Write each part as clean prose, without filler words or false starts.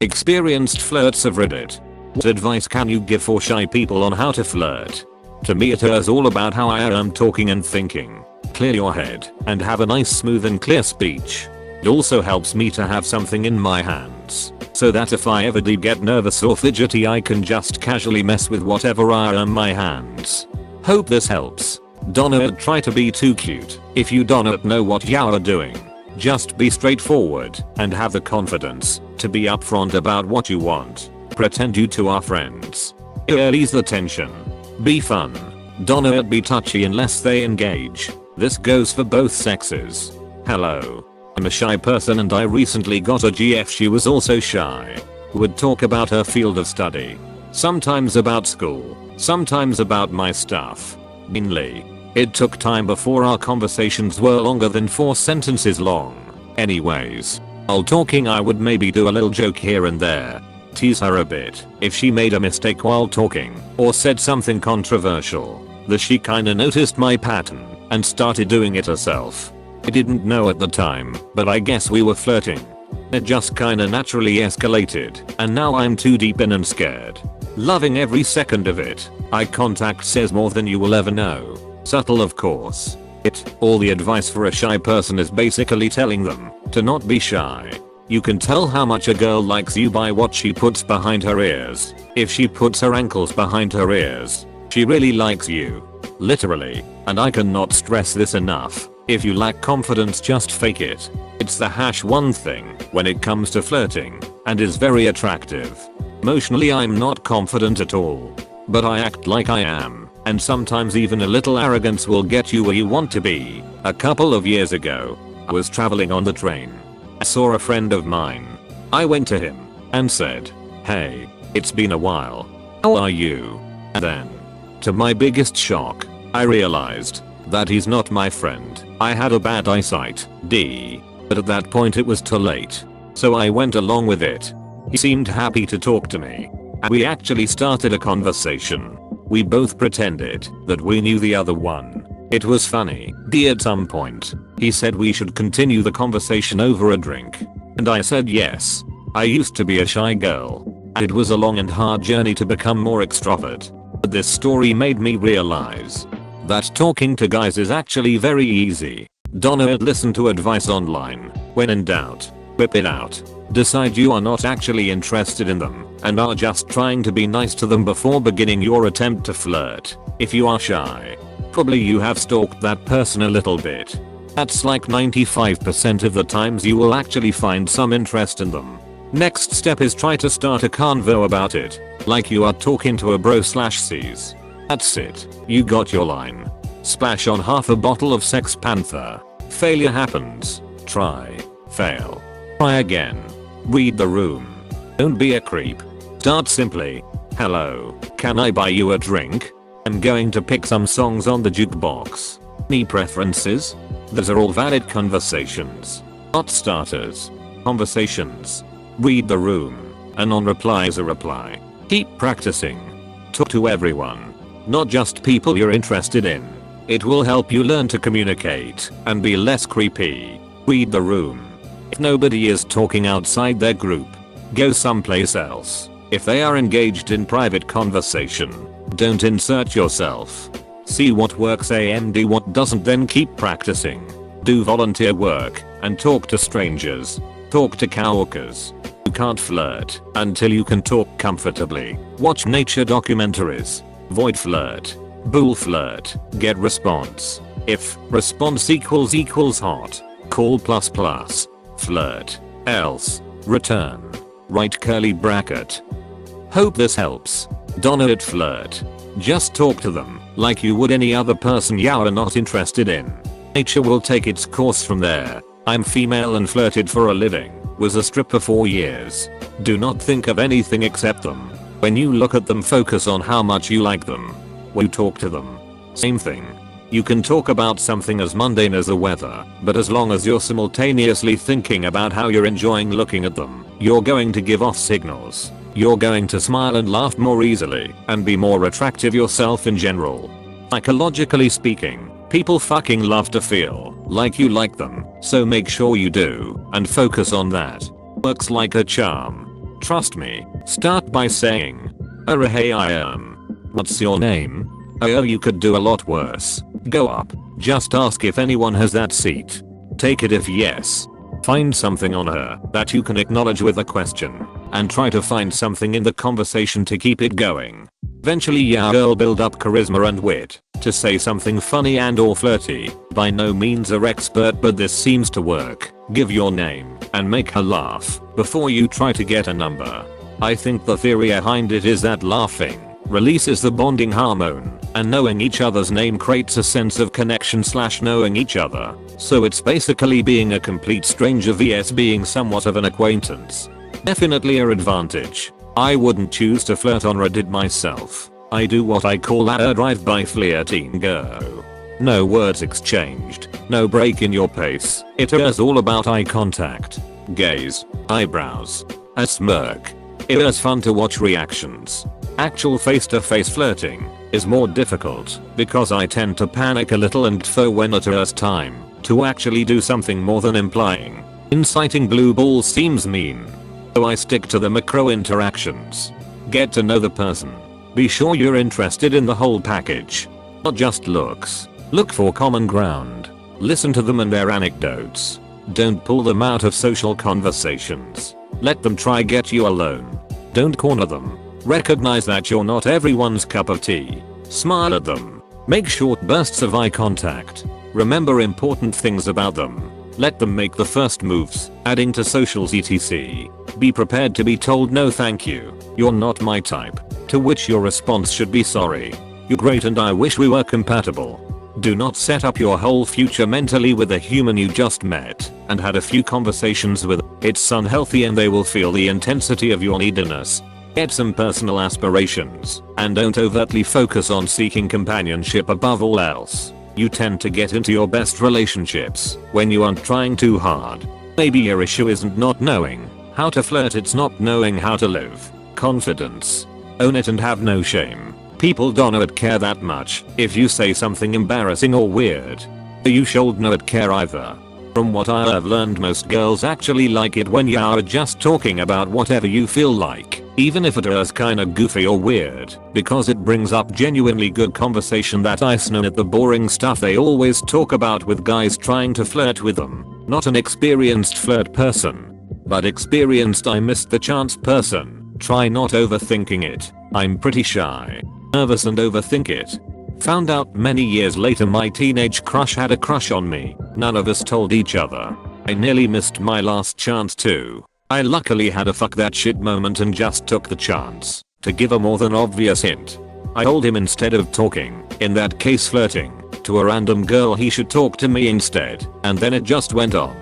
Experienced flirts of Reddit. What advice can you give for shy people on how to flirt? To me it is all about how I am talking and thinking. Clear your head and have a nice smooth and clear speech. It also helps me to have something in my hands, so that if I ever do get nervous or fidgety I can just casually mess with whatever I am my hands. Hope this helps. Don't try to be too cute if you don't know what you are doing. Just be straightforward and have the confidence to be upfront about what you want. Pretend you two are friends. Ease the tension. Be fun. Don't be touchy unless they engage. This goes for both sexes. Hello. I'm a shy person and I recently got a GF. She was also shy. Would talk about her field of study. Sometimes about school. Sometimes about my stuff. Mainly. It took time before our conversations were longer than 4 sentences long. Anyways. While talking I would maybe do a little joke here and there. Tease her a bit if she made a mistake while talking or said something controversial. She kinda noticed my pattern and started doing it herself. I didn't know at the time, but I guess we were flirting. It just kinda naturally escalated, and now I'm too deep in and scared. Loving every second of it. Eye contact says more than you will ever know. Subtle of course. All the advice for a shy person is basically telling them to not be shy. You can tell how much a girl likes you by what she puts behind her ears. If she puts her ankles behind her ears, she really likes you. Literally. And I cannot stress this enough. If you lack confidence, just fake it. It's the one thing when it comes to flirting and is very attractive. Emotionally I'm not confident at all, but I act like I am, and sometimes even a little arrogance will get you where you want to be. A couple of years ago, I was traveling on the train. I saw a friend of mine. I went to him and said, "Hey, it's been a while. How are you?" And then, to my biggest shock, I realized that he's not my friend. I had a bad eyesight, but at that point it was too late. So I went along with it. He seemed happy to talk to me. And we actually started a conversation. We both pretended that we knew the other one. It was funny. At some point, he said we should continue the conversation over a drink. And I said yes. I used to be a shy girl. And it was a long and hard journey to become more extrovert. But this story made me realize that talking to guys is actually very easy. Don't listen to advice online. When in doubt, whip it out. Decide you are not actually interested in them and are just trying to be nice to them before beginning your attempt to flirt. If you are shy, probably you have stalked that person a little bit. That's like 95% of the times you will actually find some interest in them. Next step is try to start a convo about it, like you are talking to a bro/cs. That's it. You got your line. Splash on half a bottle of Sex Panther. Failure happens. Try. Fail. Try again. Read the room. Don't be a creep. Start simply. "Hello, can I buy you a drink? I'm going to pick some songs on the jukebox. Any preferences?" Those are all valid conversations. Not starters. Conversations. Read the room. A non-reply is a reply. Keep practicing. Talk to everyone. Not just people you're interested in. It will help you learn to communicate and be less creepy. Read the room. If nobody is talking outside their group, go someplace else. If they are engaged in private conversation, don't insert yourself. See what works and what doesn't, then keep practicing. Do volunteer work and talk to strangers. Talk to coworkers. You can't flirt until you can talk comfortably. Watch nature documentaries. Void flirt. Bull flirt. Get response. If response equals hot, call ++. Flirt. Else. Return. Right curly bracket. Hope this helps. Don't flirt. Just talk to them like you would any other person you are not interested in. Nature will take its course from there. I'm female and flirted for a living. Was a stripper for years. Do not think of anything except them. When you look at them, focus on how much you like them. When you talk to them, same thing. You can talk about something as mundane as the weather, but as long as you're simultaneously thinking about how you're enjoying looking at them, you're going to give off signals. You're going to smile and laugh more easily and be more attractive yourself in general. Psychologically speaking, people fucking love to feel like you like them, so make sure you do and focus on that. Works like a charm. trust me. Start by saying, "Oh hey what's your name? Oh you could do a lot worse. Go up. Just ask if anyone has that seat. Take it if yes. Find something on her that you can acknowledge with a question. And try to find something in the conversation to keep it going. Eventually you'll build up charisma and wit to say something funny and or flirty. By no means are expert, but this seems to work. Give your name and make her laugh before you try to get a number. I think the theory behind it is that laughing releases the bonding hormone, and knowing each other's name creates a sense of connection / knowing each other. So it's basically being a complete stranger vs being somewhat of an acquaintance. Definitely an advantage. I wouldn't choose to flirt on Reddit myself. I do what I call a drive-by flirting go. No words exchanged, no break in your pace. It is all about eye contact, gaze, eyebrows, a smirk. It is fun to watch reactions. Actual face-to-face flirting is more difficult because I tend to panic a little and when it is time to actually do something more than implying. Inciting blue balls seems mean. So I stick to the macro interactions. Get to know the person. Be sure you're interested in the whole package. Not just looks. Look for common ground. Listen to them and their anecdotes. Don't pull them out of social conversations. Let them try get you alone. Don't corner them. Recognize that you're not everyone's cup of tea. Smile at them. Make short bursts of eye contact. Remember important things about them. Let them make the first moves, adding to socials etc. Be prepared to be told no thank you. You're not my type. To which your response should be sorry. You're great and I wish we were compatible. Do not set up your whole future mentally with a human you just met and had a few conversations with. It's unhealthy and they will feel the intensity of your neediness. Get some personal aspirations and don't overtly focus on seeking companionship above all else. You tend to get into your best relationships when you aren't trying too hard. Maybe your issue isn't not knowing how to flirt, it's not knowing how to live. Confidence. Own it and have no shame. People don't care that much if you say something embarrassing or weird. You should not care either. From what I have learned, most girls actually like it when you are just talking about whatever you feel like, even if it is kinda goofy or weird, because it brings up genuinely good conversation that ice at the boring stuff they always talk about with guys trying to flirt with them. Not an experienced flirt person, but experienced I missed the chance person. Try not overthinking it. I'm pretty shy, nervous and overthink it. Found out many years later my teenage crush had a crush on me. None of us told each other. I nearly missed my last chance too. I luckily had a fuck that shit moment and just took the chance to give a more than obvious hint. I told him instead of talking, in that case flirting, to a random girl he should talk to me instead, and then it just went on.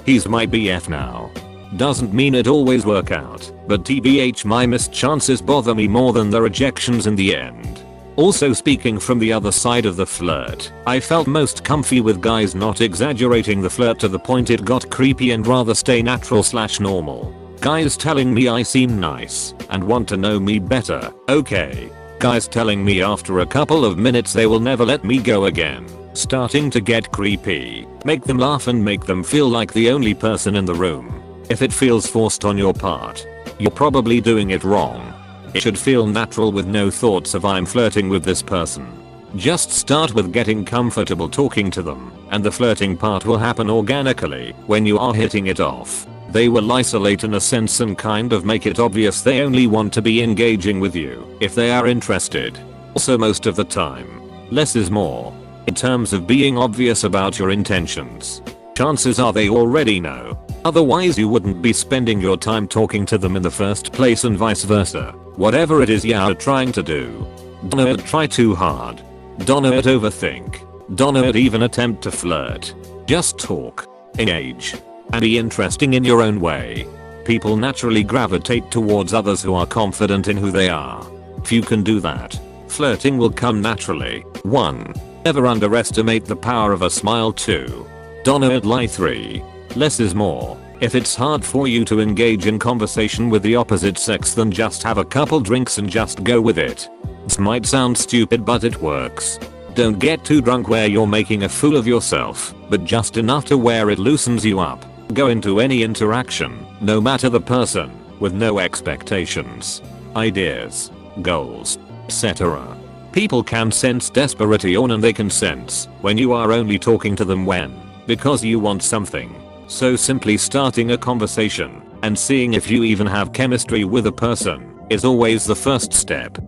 He's my BF now. Doesn't mean it always work out, but TBH my missed chances bother me more than the rejections in the end. Also, speaking from the other side of the flirt, I felt most comfy with guys not exaggerating the flirt to the point it got creepy and rather stay natural / normal. Guys telling me I seem nice and want to know me better, okay. Guys telling me after a couple of minutes they will never let me go again. Starting to get creepy. Make them laugh and make them feel like the only person in the room. If it feels forced on your part, you're probably doing it wrong. It should feel natural with no thoughts of I'm flirting with this person. Just start with getting comfortable talking to them, and the flirting part will happen organically when you are hitting it off. They will isolate in a sense and kind of make it obvious they only want to be engaging with you if they are interested. Also, most of the time, less is more. In terms of being obvious about your intentions, chances are they already know. Otherwise you wouldn't be spending your time talking to them in the first place, and vice versa. Whatever it is you're trying to do, don't try too hard. Don't overthink. Don't even attempt to flirt. Just talk, engage, and be interesting in your own way. People naturally gravitate towards others who are confident in who they are. If you can do that, flirting will come naturally. 1. Never underestimate the power of a smile. 2. Don't lie. 3. Less is more. If it's hard for you to engage in conversation with the opposite sex, then just have a couple drinks and just go with it. This might sound stupid, but it works. Don't get too drunk where you're making a fool of yourself, but just enough to where it loosens you up. Go into any interaction, no matter the person, with no expectations, ideas, goals, etc. People can sense desperation and they can sense when you are only talking to them because you want something. So simply starting a conversation and seeing if you even have chemistry with a person is always the first step.